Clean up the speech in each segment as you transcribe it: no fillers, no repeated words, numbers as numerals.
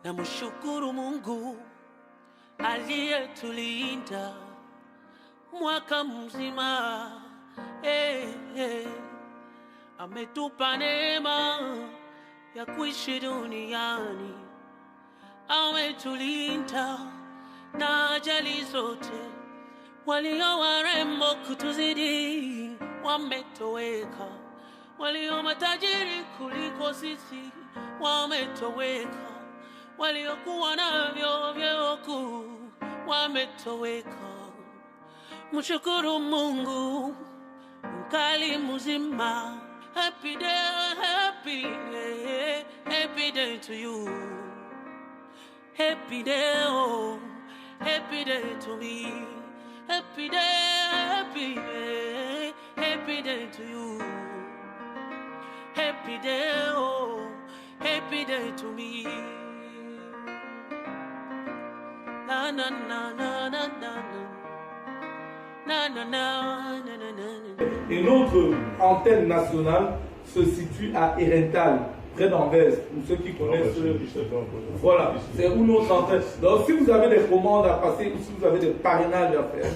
Namshukuru Mungu aliyetulinda mwaka mzima, ametupa neema ya kuishi duniani, ametulinda na ajali zote. Walio warembo kutuzidi wametoweka, walio matajiri kuliko sisi wametoweka, waliokuwa navyo vyeo kuu wametoweka. Mshukuru Mungu mkali mzima. Happy day, happy day to you. Happy day, oh, happy day to me. Happy day, happy day to you. Happy day, oh, happy day to me. Na na na na na na na na na na na. Et notre antenne nationale se situe à Herentals, près d'Anvers, pour ceux qui connaissent. Voilà, c'est où notre antenne. Donc si vous avez des commandes à passer ou si vous avez des parrainages à faire,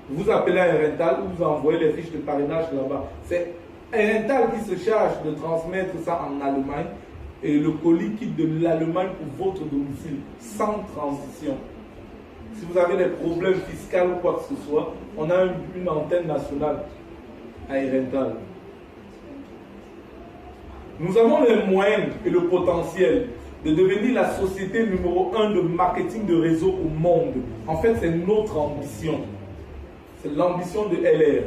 vous appelez à Herentals ou vous envoyez les fiches de parrainage là-bas. C'est Herentals qui se charge de transmettre ça en Allemagne et le colis quitte de l'Allemagne pour votre domicile, sans transition. Si vous avez des problèmes fiscaux ou quoi que ce soit, on a une antenne nationale à Herentals. Nous avons les moyens et le potentiel de devenir la société numéro 1 de marketing de réseau au monde. En fait, c'est notre ambition. C'est l'ambition de LR.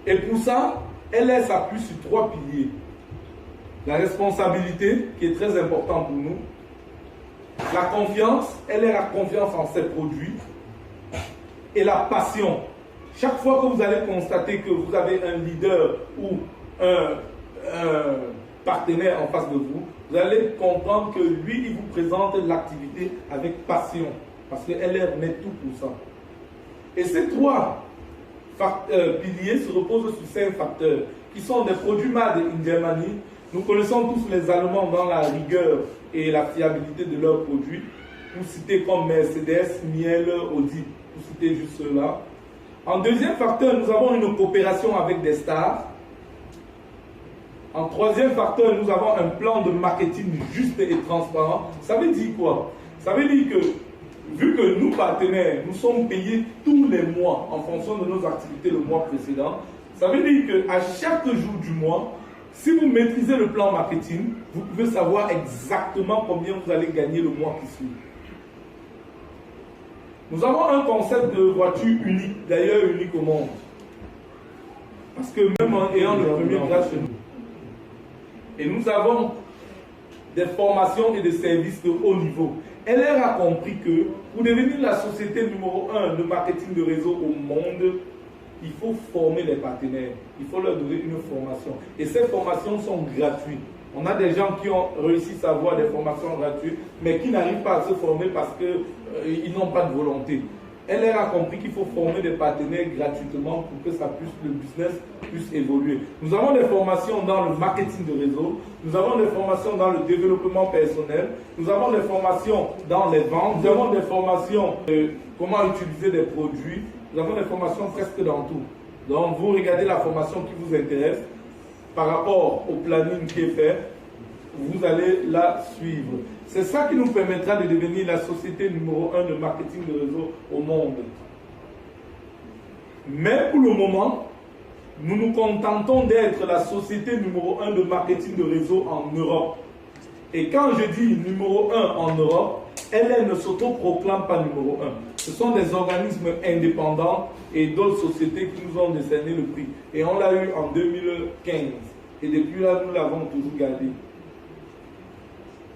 Et pour ça, LR s'appuie sur 3 piliers. La responsabilité, qui est très importante pour nous. La confiance, LR a confiance en ses produits. Et la passion. Chaque fois que vous allez constater que vous avez un leader ou un partenaire en face de vous, vous allez comprendre que lui, il vous présente l'activité avec passion. Parce que LR met tout pour ça. Et ces 3 piliers se reposent sur 5 facteurs, qui sont des produits made in Germany. Nous connaissons tous les Allemands dans la rigueur et la fiabilité de leurs produits. Pour citer comme Mercedes, Miele, Audi, pour citer juste ceux-là. En deuxième facteur, nous avons une coopération avec des stars. En troisième facteur, nous avons un plan de marketing juste et transparent. Ça veut dire quoi? Ça veut dire que, vu que nous, partenaires, nous sommes payés tous les mois en fonction de nos activités le mois précédent, ça veut dire qu'à chaque jour du mois, si vous maîtrisez le plan marketing, vous pouvez savoir exactement combien vous allez gagner le mois qui suit. Nous avons un concept de voiture unique, d'ailleurs unique au monde. Parce que même en ayant le premier grade chez nous. Et nous avons des formations et des services de haut niveau. LR a compris que pour devenir la société numéro 1 de marketing de réseau au monde, il faut former les partenaires. Il faut leur donner une formation. Et ces formations sont gratuites. On a des gens qui ont réussi à avoir des formations gratuites, mais qui n'arrivent pas à se former parce qu'ils n'ont pas de volonté. LR a compris qu'il faut former des partenaires gratuitement pour que le business puisse évoluer. Nous avons des formations dans le marketing de réseau, nous avons des formations dans le développement personnel, nous avons des formations dans les ventes, nous avons des formations comment utiliser des produits, nous avons des formations presque dans tout. Donc vous regardez la formation qui vous intéresse par rapport au planning qui est fait, vous allez la suivre. C'est ça qui nous permettra de devenir la société numéro 1 de marketing de réseau au monde. Mais pour le moment, nous nous contentons d'être la société numéro 1 de marketing de réseau en Europe. Et quand je dis numéro 1 en Europe, elle ne s'autoproclame pas numéro 1. Ce sont des organismes indépendants et d'autres sociétés qui nous ont décerné le prix. Et on l'a eu en 2015. Et depuis là, nous l'avons toujours gardé.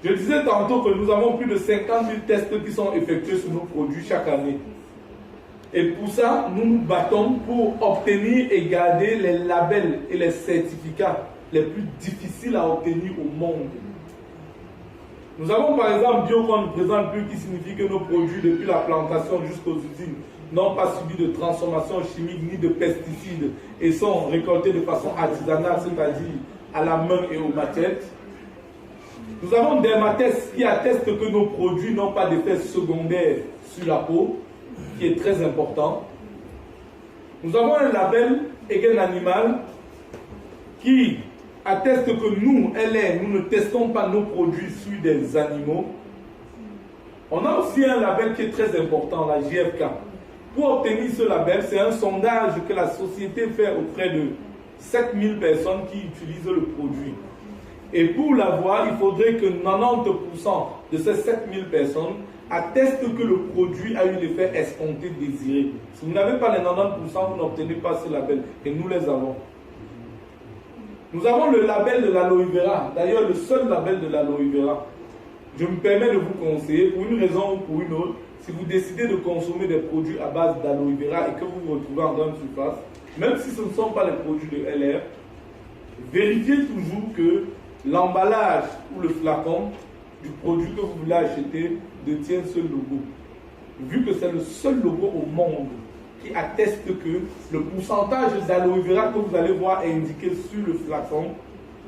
Je disais tantôt que nous avons plus de 50 000 tests qui sont effectués sur nos produits chaque année. Et pour ça, nous nous battons pour obtenir et garder les labels et les certificats les plus difficiles à obtenir au monde. Nous avons par exemple Bio qu'on ne présente plus, qui signifie que nos produits depuis la plantation jusqu'aux usines n'ont pas subi de transformation chimique ni de pesticides et sont récoltés de façon artisanale, c'est-à-dire à la main et aux maquettes. Nous avons Dermatest qui atteste que nos produits n'ont pas d'effet secondaire sur la peau, qui est très important. Nous avons un label Egen Animal qui atteste que nous, LR, nous ne testons pas nos produits sur des animaux. On a aussi un label qui est très important, la JFK. Pour obtenir ce label, c'est un sondage que la société fait auprès de 7000 personnes qui utilisent le produit. Et pour l'avoir, il faudrait que 90% de ces 7000 personnes attestent que le produit a eu l'effet escompté désiré. Si vous n'avez pas les 90%, vous n'obtenez pas ce label. Et nous les avons. Nous avons le label de l'aloe vera. D'ailleurs, le seul label de l'aloe vera. Je me permets de vous conseiller, pour une raison ou pour une autre, si vous décidez de consommer des produits à base d'aloe vera et que vous vous retrouvez en grande surface, même si ce ne sont pas les produits de LR, vérifiez toujours que l'emballage ou le flacon du produit que vous voulez acheter détient ce logo. Vu que c'est le seul logo au monde qui atteste que le pourcentage d'aloe vera que vous allez voir indiqué sur le flacon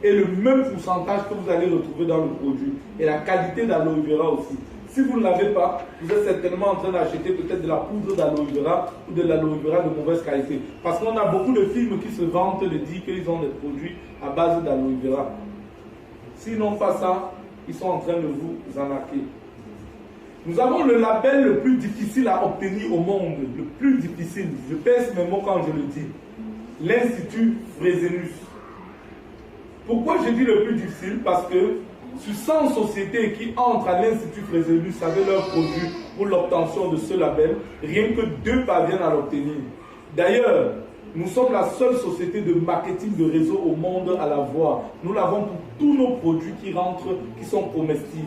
est le même pourcentage que vous allez retrouver dans le produit. Et la qualité d'aloe vera aussi. Si vous ne l'avez pas, vous êtes certainement en train d'acheter peut-être de la poudre d'aloe vera ou de l'aloe vera de mauvaise qualité. Parce qu'on a beaucoup de films qui se vantent de dire qu'ils ont des produits à base d'aloe vera. S'ils n'ont pas ça, ils sont en train de vous arnaquer. Nous avons le label le plus difficile à obtenir au monde. Le plus difficile. Je pèse mes mots quand je le dis. L'Institut Fresenius. Pourquoi je dis le plus difficile? Parce que sur 100 sociétés qui entrent à l'Institut Fresenius avec leurs produits pour l'obtention de ce label, rien que 2 parviennent à l'obtenir. D'ailleurs, nous sommes la seule société de marketing de réseau au monde à l'avoir. Nous l'avons pour tous nos produits qui rentrent, qui sont comestibles,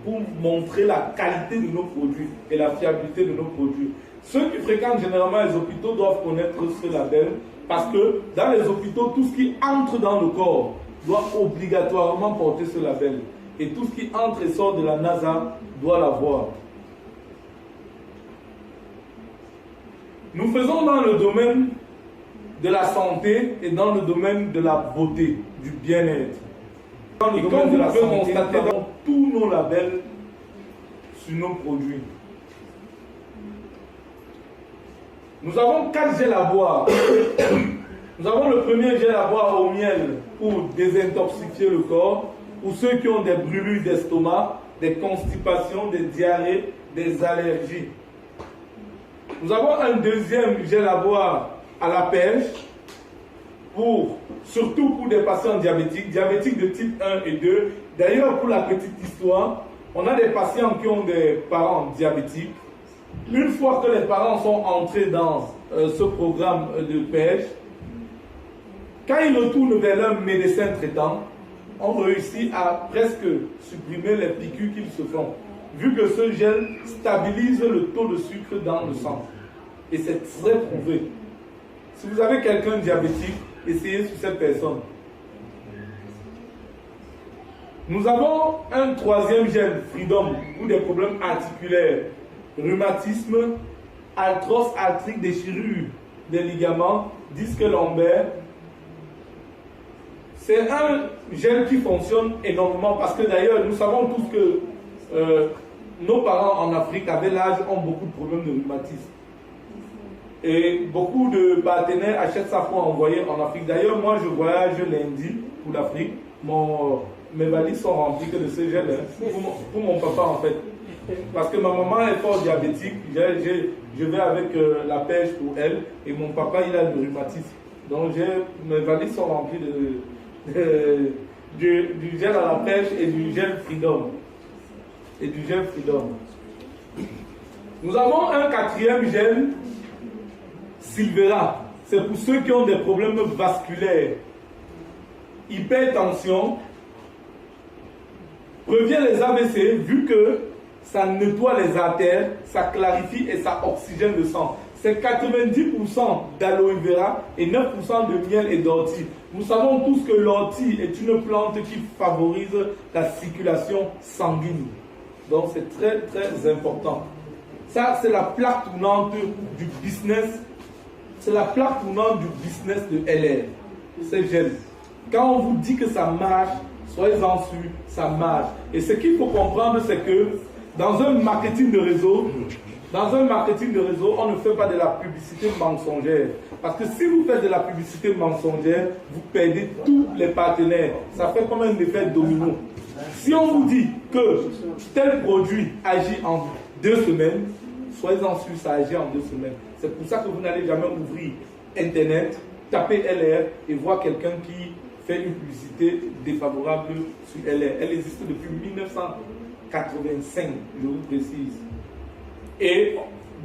pour montrer la qualité de nos produits et la fiabilité de nos produits. Ceux qui fréquentent généralement les hôpitaux doivent connaître ce label parce que dans les hôpitaux, tout ce qui entre dans le corps doit obligatoirement porter ce label. Et tout ce qui entre et sort de la NASA doit l'avoir. Nous faisons dans le domaine de la santé et dans le domaine de la beauté, du bien-être. Dans le domaine de la santé, nous constatons tous nos labels sur nos produits. Nous avons 4 gels à boire. Nous avons le premier gel à boire au miel pour désintoxifier le corps, pour ceux qui ont des brûlures d'estomac, des constipations, des diarrhées, des allergies. Nous avons un deuxième gel à boire à la pêche, surtout pour des patients diabétiques de type 1 et 2. D'ailleurs, pour la petite histoire, on a des patients qui ont des parents diabétiques. Une fois que les parents sont entrés dans ce programme de pêche, quand ils retournent vers leur médecin traitant, on réussit à presque supprimer les piqûres qu'ils se font, vu que ce gel stabilise le taux de sucre dans le sang. Et c'est très prouvé. Si vous avez quelqu'un diabétique, essayez sur cette personne. Nous avons un troisième gel, Freedom, pour des problèmes articulaires, rhumatisme, arthrose arthrique, déchirure des ligaments, disque lombaire. C'est un gel qui fonctionne énormément parce que d'ailleurs, nous savons tous que nos parents en Afrique, avec l'âge, ont beaucoup de problèmes de rhumatisme. Et beaucoup de partenaires achètent ça pour envoyer en Afrique. D'ailleurs, moi, je voyage lundi pour l'Afrique. Mes valises sont remplies que de ce gel pour mon papa, en fait. Parce que ma maman est fort diabétique. Je vais avec la pêche pour elle. Et mon papa, il a le rhumatisme. Donc, mes valises sont remplies du gel à la pêche et du gel Freedom. Nous avons un quatrième gel, Silvera. C'est pour ceux qui ont des problèmes vasculaires, hypertension, prévient les AVC, vu que ça nettoie les artères, ça clarifie et ça oxygène le sang. C'est 90% d'aloe vera et 9% de miel et d'ortie. Nous savons tous que l'ortie est une plante qui favorise la circulation sanguine. Donc c'est très très important. Ça, c'est la plaque tournante du business. C'est la plaque tournante du business de LR. C'est gel. Quand on vous dit que ça marche, Soyez-en sûrs, ça marche. Et ce qu'il faut comprendre, c'est que dans un marketing de réseau, on ne fait pas de la publicité mensongère. Parce que si vous faites de la publicité mensongère, vous perdez tous les partenaires. Ça fait comme un effet domino. Si on vous dit que tel produit agit en 2 semaines, soyez-en sûrs, ça agit en 2 semaines. C'est pour ça que vous n'allez jamais ouvrir Internet, taper LR et voir quelqu'un qui fait une publicité défavorable sur LR. Elle existe depuis 1985, je vous précise. Et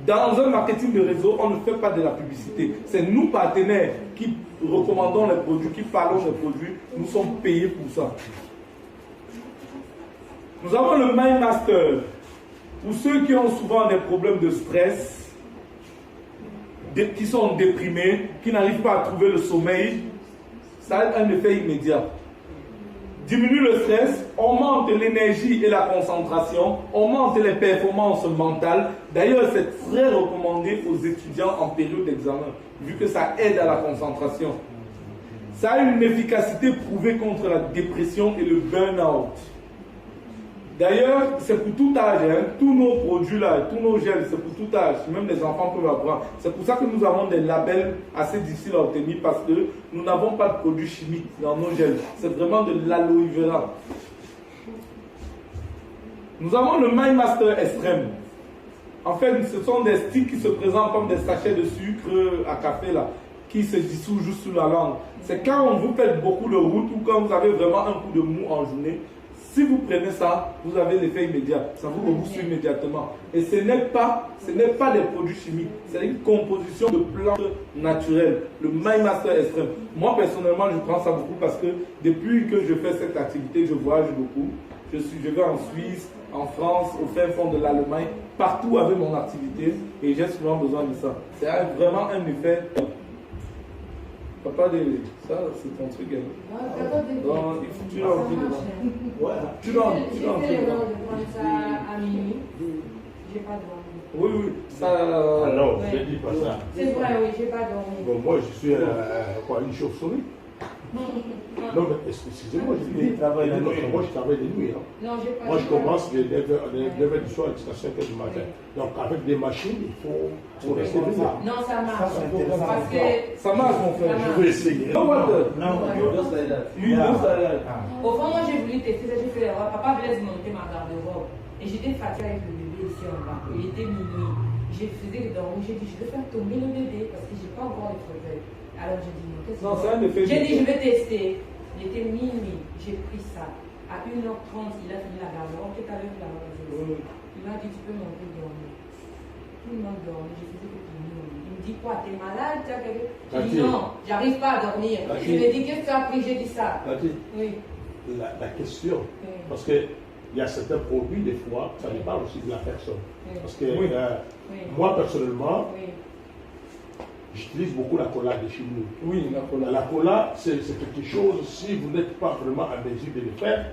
dans un marketing de réseau, on ne fait pas de la publicité. C'est nous, partenaires, qui recommandons les produits, qui parlons des produits. Nous sommes payés pour ça. Nous avons le Mind Master. Pour ceux qui ont souvent des problèmes de stress, qui sont déprimés, qui n'arrivent pas à trouver le sommeil, ça a un effet immédiat. Diminue le stress, augmente l'énergie et la concentration, augmente les performances mentales. D'ailleurs, c'est très recommandé aux étudiants en période d'examen, vu que ça aide à la concentration. Ça a une efficacité prouvée contre la dépression et le burn-out. D'ailleurs, c'est pour tout âge, hein. Tous nos produits là, tous nos gels, c'est pour tout âge, même les enfants peuvent avoir. C'est pour ça que nous avons des labels assez difficiles à obtenir parce que nous n'avons pas de produits chimiques dans nos gels. C'est vraiment de l'aloe vera. Nous avons le Mind Master Extreme. En fait, ce sont des sticks qui se présentent comme des sachets de sucre à café là, qui se dissouent juste sous la langue. C'est quand vous faites beaucoup de route ou quand vous avez vraiment un coup de mou en journée. Si vous prenez ça, vous avez l'effet immédiat. Ça vous rebooste immédiatement. Et ce n'est pas des produits chimiques. C'est une composition de plantes naturelles. Le Mind Master Extreme. Moi, personnellement, je prends ça beaucoup parce que depuis que je fais cette activité, je voyage beaucoup. Je vais en Suisse, en France, au fin fond de l'Allemagne, partout avec mon activité. Et j'ai souvent besoin de ça. C'est vraiment un effet... Papa, ça c'est ton truc. Hein. Donc, il faut que tu l'envoies dedans. Ouais. Tu l'envoies dedans. Ça à minuit. J'ai pas dormi. Oui, oui. Ça... Ah non, je ne dis pas ça. C'est vrai, oui, j'ai pas dormi. Bon, moi, je suis une chauve-souris. Non, mais excusez-moi, moi, je travaille de nuit. Hein. Non, j'ai pas. Moi, je commence de 9h du soir jusqu'à 5h du matin. Donc, avec des machines, il faut rester dedans. Non, ça marche. Parce que... Ça marche, mon frère. Je vais essayer. No wonder. No, just like that. Au fond, moi, j'ai voulu tester ça. J'ai fait l'erreur. Papa Blaise montait ma garde-robe. Et j'étais fatiguée avec le bébé ici en bas. Il était minuit. J'ai faisais les dormir. J'ai dit, je vais faire tomber le bébé parce que je n'ai pas encore le fauteuil. Alors j'ai dit, non, qu'est-ce que c'est? J'ai dit, je vais tester. Il était minuit. J'ai pris ça. À 1h30, il a fini la garde-robe. Qu'est-ce que tu avais fait la garde-robe? Il m'a dit, tu peux monter dormir. Tout le monde dormait. Je faisais que dormir. Il me dit, quoi, t'es malade? J'ai dit, non, j'arrive pas à dormir. Je lui ai dit, qu'est-ce que tu as pris? J'ai dit ça. Oui. La question, parce que il y a certains produits, des fois, ça dépend aussi de la personne. Parce que moi, personnellement, j'utilise beaucoup la cola de chez nous. Oui, la cola. La cola, c'est quelque chose, si vous n'êtes pas vraiment à mesure de le faire,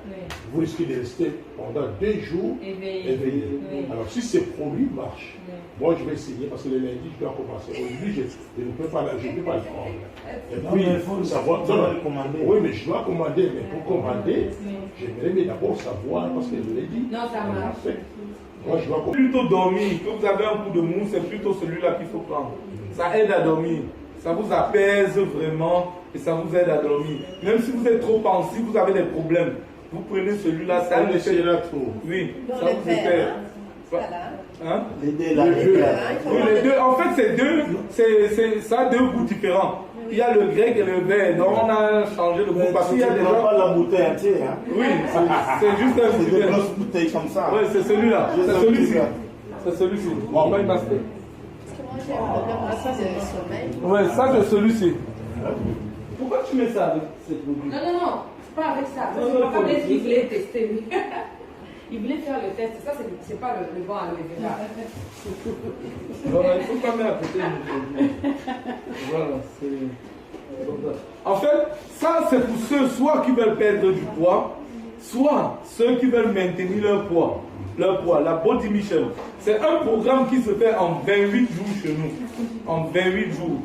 vous risquez de rester pendant 2 jours éveillé. Alors, si ces produits marchent, moi je vais essayer parce que le lundi, je dois commencer. Aujourd'hui, je ne peux pas le prendre. Et puis, il faut savoir. Oui, mais je dois commander. Mais pour commander, j'aimerais d'abord savoir parce que je l'ai dit. Non, ça marche. Moi, je dois plutôt dormir. Quand vous avez un coup de mou, c'est plutôt celui-là qu'il faut prendre. Ça aide à dormir. Ça vous apaise vraiment et ça vous aide à dormir. Même si vous êtes trop pensif, vous avez des problèmes. Vous prenez celui-là, ça vous fait là trop. Oui, ça vous fait. Hein? Les deux là. Oui, les deux. En fait, c'est deux. Ça a 2 goûts différents. Il y a le grec et le vert. Donc on a changé le goût parce qu'il y a des gens. Pas la bouteille entière. Hein? Oui, c'est juste un bouteille. C'est des grosses bouteilles comme ça. Oui, c'est celui-là. C'est celui-ci. C'est celui-ci. Bon, pas une pastille. Ouais, ça c'est celui-ci. Pourquoi tu mets ça avec ces produits? Non, c'est pas avec ça. C'est pas Blaise qui voulait tester, lui. Il voulait faire le test. Ça, c'est pas le bon aloe vera. Voilà, il ne faut pas mettre à côté de produit. Voilà, c'est. En fait, ça c'est pour ceux soit qui veulent perdre du poids, soit ceux qui veulent maintenir leur poids. La Body Mission. C'est un programme qui se fait en 28 jours chez nous. En 28 jours.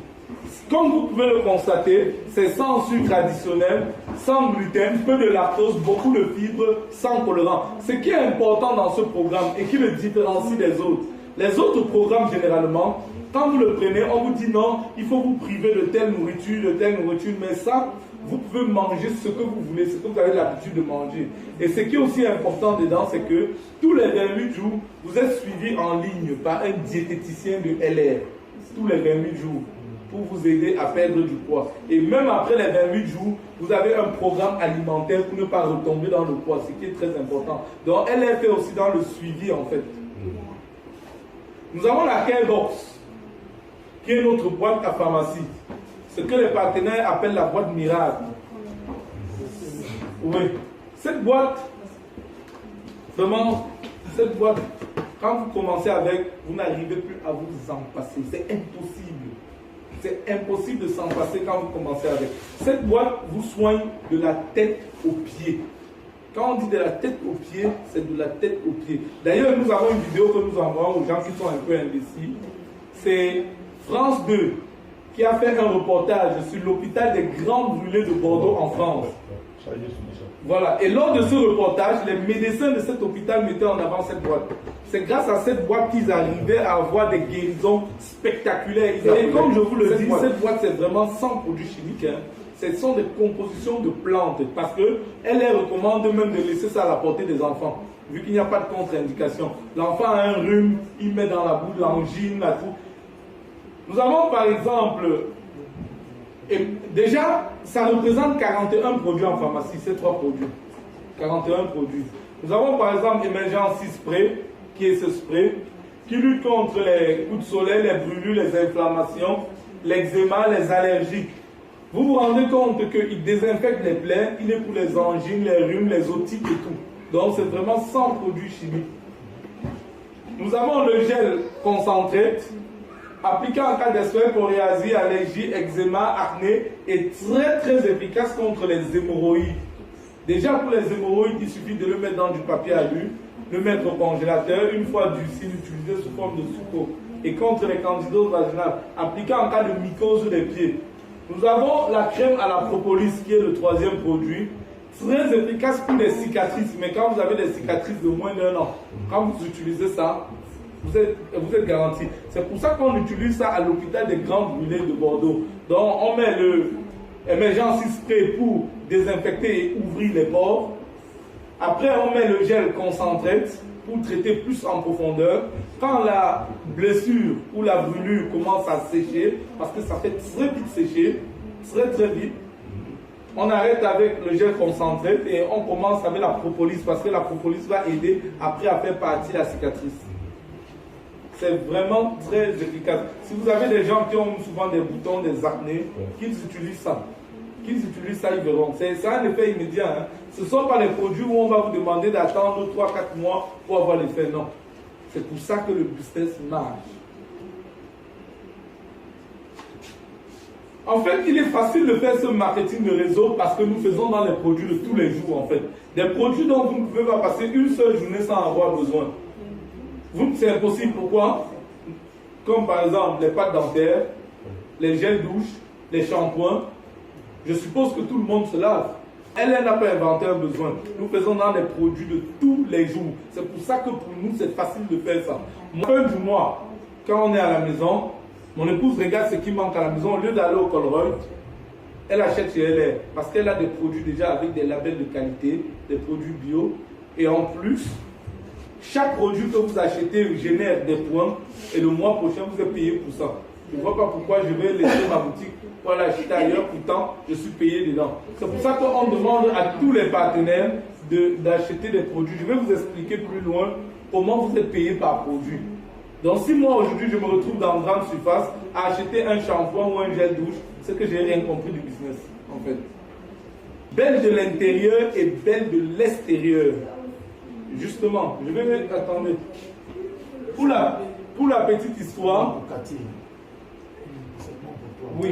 Comme vous pouvez le constater, c'est sans sucre additionnel, sans gluten, peu de lactose, beaucoup de fibres, sans colorant. Ce qui est important dans ce programme et qui le différencie des autres. Les autres programmes, généralement, quand vous le prenez, on vous dit non, il faut vous priver de telle nourriture, mais ça, vous pouvez manger ce que vous voulez, ce que vous avez l'habitude de manger. Et ce qui est aussi important dedans, c'est que tous les 28 jours, vous êtes suivi en ligne par un diététicien de LR. Tous les 28 jours, pour vous aider à perdre du poids. Et même après les 28 jours, vous avez un programme alimentaire pour ne pas retomber dans le poids, ce qui est très important. Donc, LR fait aussi dans le suivi, en fait. Nous avons la Carebox, qui est notre boîte à pharmacie. Ce que les partenaires appellent la boîte miracle. Oui. Cette boîte, vraiment, cette boîte, quand vous commencez avec, vous n'arrivez plus à vous en passer. C'est impossible. C'est impossible de s'en passer quand vous commencez avec. Cette boîte vous soigne de la tête aux pieds. Quand on dit de la tête aux pieds, c'est de la tête aux pieds. D'ailleurs, nous avons une vidéo que nous envoyons aux gens qui sont un peu indécis. C'est France 2 qui a fait un reportage sur l'hôpital des Grands Brûlés de Bordeaux en France. Voilà. Et lors de ce reportage, les médecins de cet hôpital mettaient en avant cette boîte. C'est grâce à cette boîte qu'ils arrivaient à avoir des guérisons spectaculaires. Et comme je vous le dis, cette boîte, c'est vraiment sans produits chimiques. Hein. Ce sont des compositions de plantes. Parce qu'elle les recommande même de laisser ça à la portée des enfants. Vu qu'il n'y a pas de contre-indication. L'enfant a un rhume, il met dans la bouche l'angine, la tout. Nous avons par exemple, et déjà, ça représente 41 produits en pharmacie, ces 3 produits. 41 produits. Nous avons par exemple Emergency Spray, qui est ce spray, qui lutte contre les coups de soleil, les brûlures, les inflammations, l'eczéma, les allergies. Vous vous rendez compte qu'il désinfecte les plaies, il est pour les angines, les rhumes, les otites et tout. Donc c'est vraiment sans produits chimiques. Nous avons le gel concentré, appliqué en cas d'espèce, psoriasis, allergie, eczéma, acné, et très efficace contre les hémorroïdes. Déjà pour les hémorroïdes, il suffit de le mettre dans du papier alu, le mettre au congélateur, une fois durci, l'utiliser sous forme de sucre. Et contre les candidoses vaginales, appliqué en cas de mycose des pieds. Nous avons la crème à la propolis qui est le 3e produit. Très efficace pour les cicatrices, mais quand vous avez des cicatrices de moins d'1 an, quand vous utilisez ça, vous êtes garanti. C'est pour ça qu'on utilise ça à l'hôpital des Grands Brûlés de Bordeaux. Donc on met le Emergency Spray pour désinfecter et ouvrir les pores. Après on met le gel concentré pour traiter plus en profondeur. Quand la blessure ou la brûlure commence à sécher, parce que ça fait très vite sécher, très vite, on arrête avec le gel concentré et on commence avec la propolis, parce que la propolis va aider après à faire partie la cicatrice. C'est vraiment très efficace. Si vous avez des gens qui ont souvent des boutons, des acnés, qu'ils utilisent ça. Ils verront. C'est un effet immédiat. Hein. Ce ne sont pas les produits où on va vous demander d'attendre 3-4 mois pour avoir l'effet. Non. C'est pour ça que le business marche. En fait, il est facile de faire ce marketing de réseau parce que nous faisons dans les produits de tous les jours, en fait. Des produits dont vous ne pouvez pas passer une seule journée sans avoir besoin. C'est impossible. Pourquoi? Comme par exemple les pâtes dentaires, les gels douche, les shampoings. Je suppose que tout le monde se lave. Elle n'a pas inventé un besoin. Nous faisons dans les produits de tous les jours. C'est pour ça que pour nous, c'est facile de faire ça. Fin du mois, quand on est à la maison, mon épouse regarde ce qui manque à la maison. Au lieu d'aller au Colruyt, elle achète chez LR. Parce qu'elle a des produits déjà avec des labels de qualité, des produits bio. Et en plus, chaque produit que vous achetez génère des points. Et le mois prochain, vous êtes payé pour ça. Je ne vois pas pourquoi je vais laisser ma boutique pour l'acheter ailleurs, pourtant je suis payé dedans. C'est pour ça qu'on demande à tous les partenaires d'acheter des produits. Je vais vous expliquer plus loin comment vous êtes payé par produit. Donc si moi aujourd'hui je me retrouve dans une grande surface à acheter un shampoing ou un gel douche, c'est que j'ai rien compris du business en fait. Belle de l'intérieur et belle de l'extérieur. Justement, je vais attendre. Pour la petite histoire. Oui.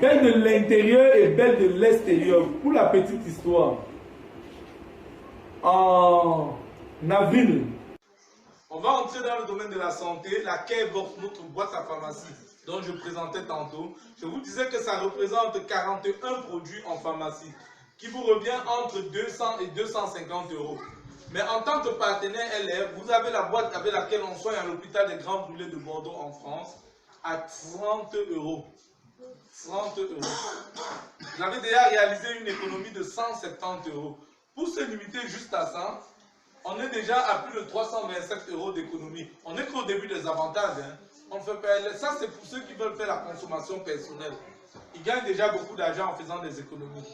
Belle de l'intérieur et belle de l'extérieur. Pour la petite histoire. En avril, on va entrer dans le domaine de la santé, la Carebox, notre boîte à pharmacie. dont je présentais tantôt, je vous disais que ça représente 41 produits en pharmacie, qui vous revient entre 200 et 250 euros. Mais en tant que partenaire LR, vous avez la boîte avec laquelle on soigne à l'hôpital des Grands Brûlés de Bordeaux en France à 30 euros. 30 euros. Vous avez déjà réalisé une économie de 170 euros. Pour se limiter juste à ça, on est déjà à plus de 327 euros d'économie. On n'est qu'au début des avantages. Hein. On fait pas... Ça, c'est pour ceux qui veulent faire la consommation personnelle. Ils gagnent déjà beaucoup d'argent en faisant des économies.